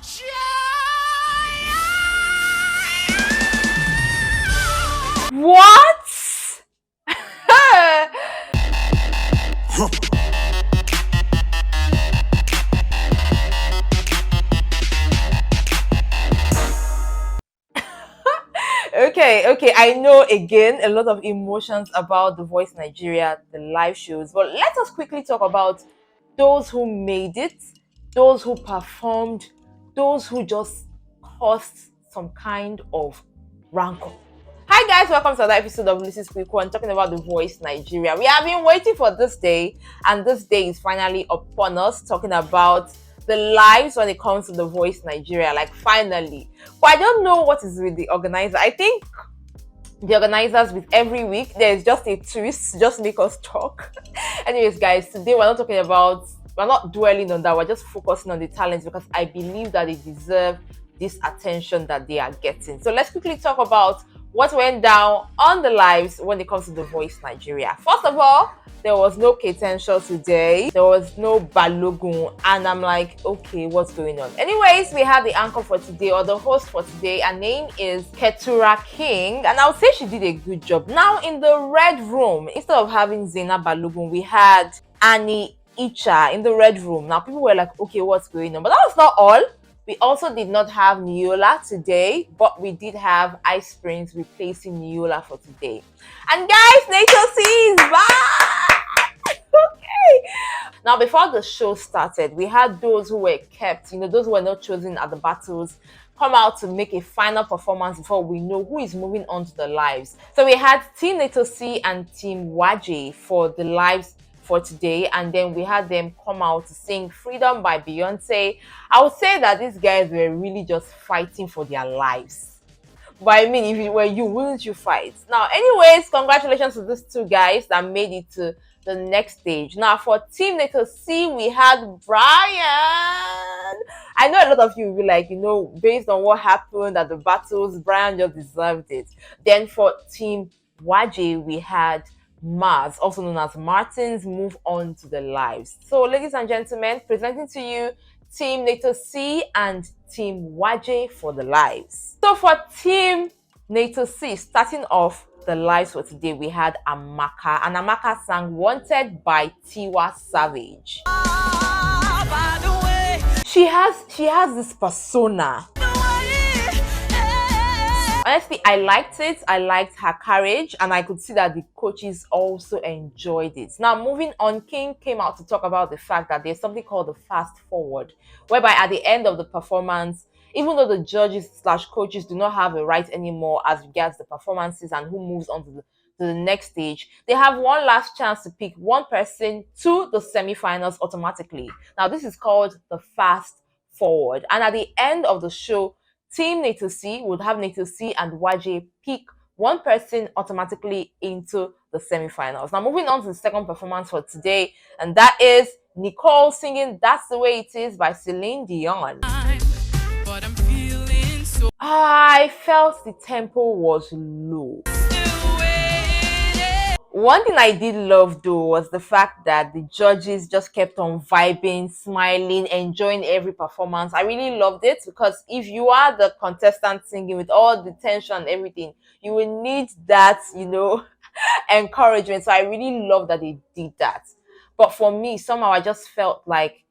What? Okay. I know again a lot of emotions about The Voice Nigeria, the live shows, but let us quickly talk about those who made it, those who performed, those who just caused some kind of rancor. Hi guys, welcome to another episode of Lucy's Quick One, talking about The Voice Nigeria. We have been waiting for this day, and this day is finally upon us, talking about the lives when it comes to The Voice Nigeria, like finally. But I don't know what is with the organizer. I think the organizers, with every week there's just a twist, just make us talk. Anyways guys, today we're not dwelling on that, we're just focusing on the talents, because I believe that they deserve this attention that they are getting. So let's quickly talk about what went down on the lives when it comes to The Voice Nigeria. First of all, there was no Ketenshaw today, there was no Balogun, and I'm like, okay, what's going on? Anyways, we had the anchor for today, or the host for today. Her name is Ketura King, and I would say she did a good job. Now, in the red room, instead of having Zena Balogun, we had Annie Icha in the red room. Now, people were like, okay, what's going on? But that was not all. We also did not have Neola today, but we did have Ice Prince replacing Neola for today. And guys, Nature C is back! Okay. Now, before the show started, we had those who were kept, those who were not chosen at the battles, come out to make a final performance before we know who is moving on to the lives. So we had Team Nature C and Team Waje for the lives for today, and then we had them come out to sing Freedom by Beyonce. I would say that these guys were really just fighting for their lives. But I mean, if it were you, wouldn't you fight? Now, anyways, congratulations to these two guys that made it to the next stage. Now, for Team Nature C, we had Brian. I know a lot of you will be like, based on what happened at the battles, Brian just deserved it. Then for Team Waje, we had Mars, also known as Martins, move on to the lives. So, ladies and gentlemen, presenting to you Team Nature C and Team Waje for the lives. So, for Team Nature C, starting off the lives for today, we had Amaka, and Amaka sang Wanted by Tiwa Savage. By the way, she has this persona. Honestly, I liked it. I liked her courage, and I could see that the coaches also enjoyed it. Now, moving on, King came out to talk about the fact that there's something called the fast forward, whereby at the end of the performance, even though the judges/coaches do not have a right anymore as regards the performances and who moves on to the next stage, they have one last chance to pick one person to the semi-finals automatically. Now, this is called the fast forward, and at the end of the show, Team Nature C would have Nature C and Waje pick one person automatically into the semi-finals. Now, moving on to the second performance for today, and that is Nicole singing That's the Way It Is by Celine Dion. I felt the tempo was low. One thing I did love though was the fact that the judges just kept on vibing, smiling, enjoying every performance. I really loved it, because if you are the contestant singing with all the tension and everything, you will need that, encouragement. So I really love that they did that. But for me, somehow I just felt like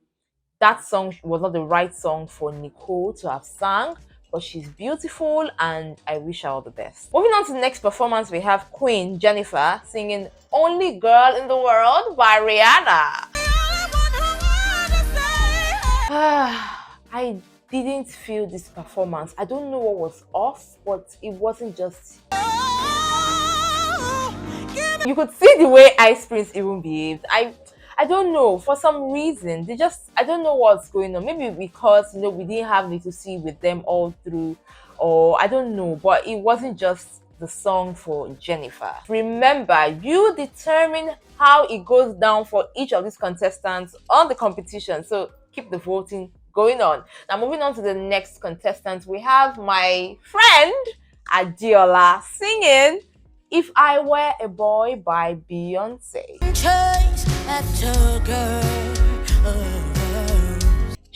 that song was not the right song for Nicole to have sang. But she's beautiful, and I wish her all the best. Moving on to the next performance, we have Queen Jennifer singing Only Girl in the World by Rihanna. I didn't feel this performance. I don't know what was off, but it wasn't just... You could see the way Ice Prince even behaved. I don't know, for some reason, I don't know what's going on. Maybe because, we didn't have Nature C with them all through, or I don't know, but it wasn't just the song for Jennifer. Remember, you determine how it goes down for each of these contestants on the competition, so keep the voting going on. Now, moving on to the next contestant, we have my friend, Adiola, singing If I Were a Boy by Beyonce.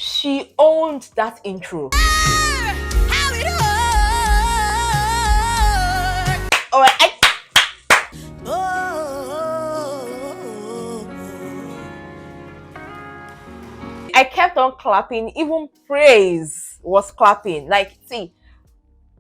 She owned that intro. All right, I kept on clapping. Even praise was clapping. Like, see,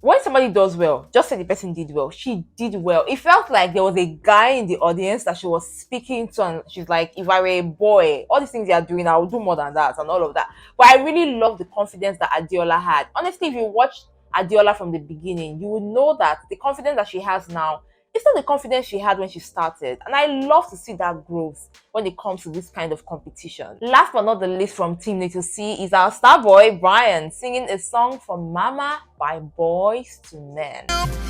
when somebody does well, just say the person did well. She did well. It felt like there was a guy in the audience that she was speaking to, and she's like, if I were a boy, all these things you are doing, I would do more than that and all of that. But I really love the confidence that Adiola had. Honestly, if you watched Adiola from the beginning, you would know that the confidence that she has now is not the confidence she had when she started. And I love to see that growth when it comes to this kind of competition. Last but not the least from Team Little C is our star boy, Brian, singing a song from Mama by Boys to Men.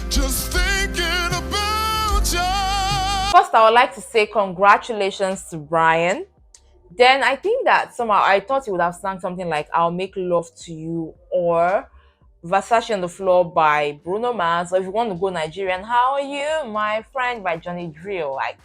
Just thinking about you. First, I would like to say congratulations to Brian. Then I think that somehow I thought he would have sung something like I'll Make Love to You or Versace on the Floor by Bruno Mars, or if you want to go Nigerian, How Are You, My Friend by Johnny Drill. Like,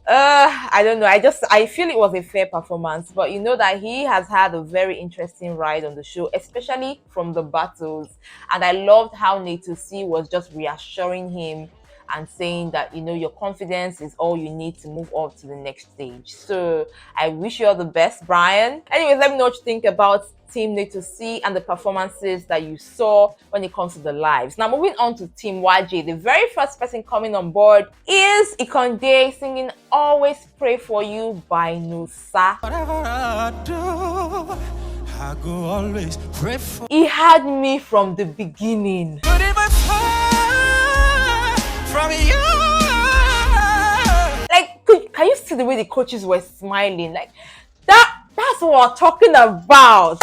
I don't know. I feel it was a fair performance, but you know that he has had a very interesting ride on the show, especially from the battles. And I loved how Nato C was just reassuring him and saying that, you know, your confidence is all you need to move on to the next stage. So I wish you all the best, Brian. Anyways, let me know what you think about Team Nato C and the performances that you saw when it comes to the lives. Now, moving on to Team YG, the very first person coming on board is Ikonde singing Always Pray For You by Nusa. Whatever I do, I go always pray for. He had me from the beginning. But if I fall from you, like, can you see the way the coaches were smiling? Like, that's what we're talking about.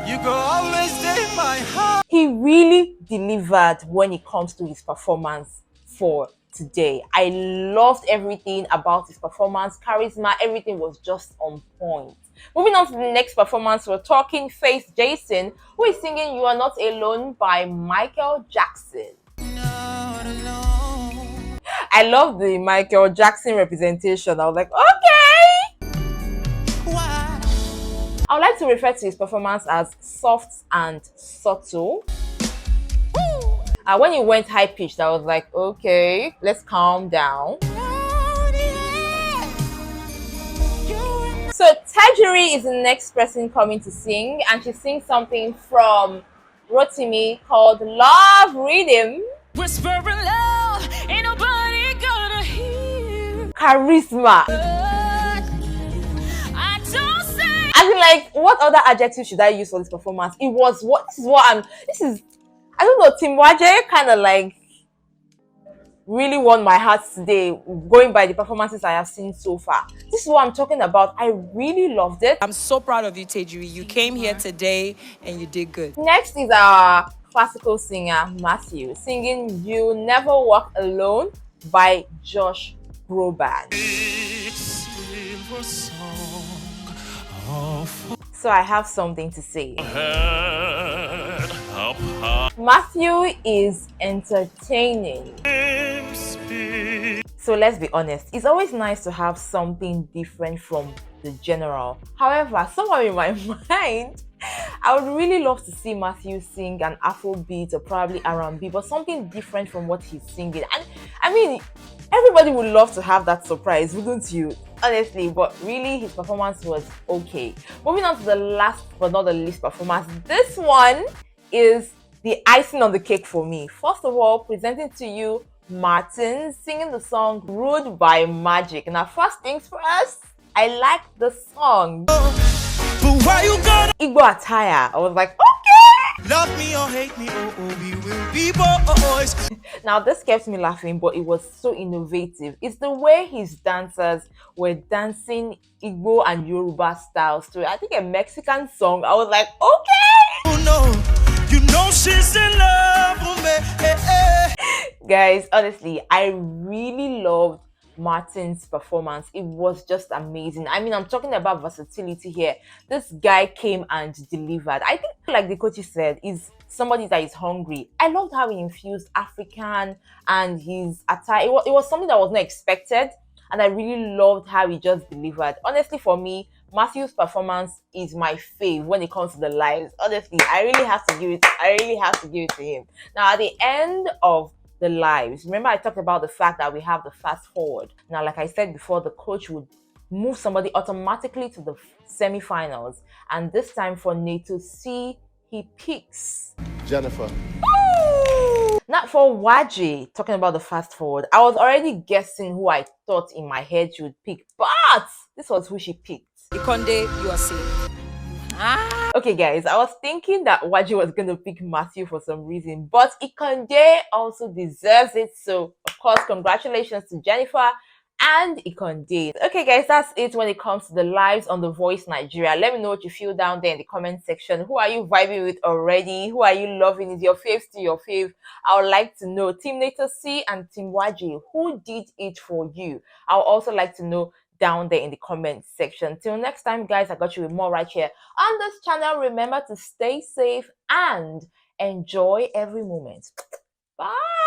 You go always in my heart. He really delivered when it comes to his performance for today. I loved everything about his performance, charisma, everything was just on point. Moving on to the next performance, we're talking Faith Jason, who is singing You Are Not Alone by Michael Jackson. Not alone. I love the Michael Jackson representation. I was like, okay. Why? I would like to refer to his performance as soft and subtle. When he went high pitched, I was like, okay, let's calm down. So Tajiri is the next person coming to sing, and she sings something from Rotimi called Love Rhythm. Whispering love, ain't nobody gonna hear. Charisma. I don't say. I mean, like, what other adjective should I use for this performance? It was what I don't know, Team YG kind of like really won my heart today, going by the performances I have seen so far. This is what I'm talking about. I really loved it. I'm so proud of you, Tajiri. You came here today and you did good. Next is our classical singer, Matthew, singing You Never Walk Alone by Josh Groban. So I have something to say. Matthew is entertaining. So let's be honest, it's always nice to have something different from the general. However, somewhere in my mind, I would really love to see Matthew sing an Afrobeat or probably R&B, but something different from what he's singing. And I mean, everybody would love to have that surprise, wouldn't you? Honestly, but really his performance was okay. Moving on to the last but not the least performance. This one is the icing on the cake for me. First of all, presenting to you Martin singing the song Rude by Magic. Now, first things first, I like the song. But why you got Igbo attire? I was like, okay. Love me or hate me, we will be boys. Now, this kept me laughing, but it was so innovative. It's the way his dancers were dancing Igbo and Yoruba styles to, I think, a Mexican song. I was like, okay. Oh no, you know she's in love with me. Guys, honestly, I really loved Martin's performance. It was just amazing. I mean, I'm talking about versatility here. This guy came and delivered. I think, like the coach said, is somebody that is hungry. I loved how he infused African and his attire. It was something that was not expected, and I really loved how he just delivered. Honestly, for me, Matthew's performance is my fave when it comes to the lives. Honestly, I really have to give it to him. Now, at the end of the lives, remember I talked about the fact that we have the fast forward. Now, like I said before, the coach would move somebody automatically to the semi-finals, and this time for Nato C, he picks Jennifer. not for Waji. Talking about the fast forward, I was already guessing who I thought in my head she would pick, but this was who she picked. Ikonde, you are safe. Okay, guys, I was thinking that Waji was going to pick Matthew for some reason, but Ikonde also deserves it. So, of course, congratulations to Jennifer and Ikonde. Okay, guys, that's it when it comes to the lives on The Voice Nigeria. Let me know what you feel down there in the comment section. Who are you vibing with already? Who are you loving? Is your fave still your fave? I would like to know. Team Nato C and Team Waji, who did it for you? I would also like to know down there in the comment section. Till next time, guys, I got you with more right here on this channel. Remember to stay safe and enjoy every moment. Bye.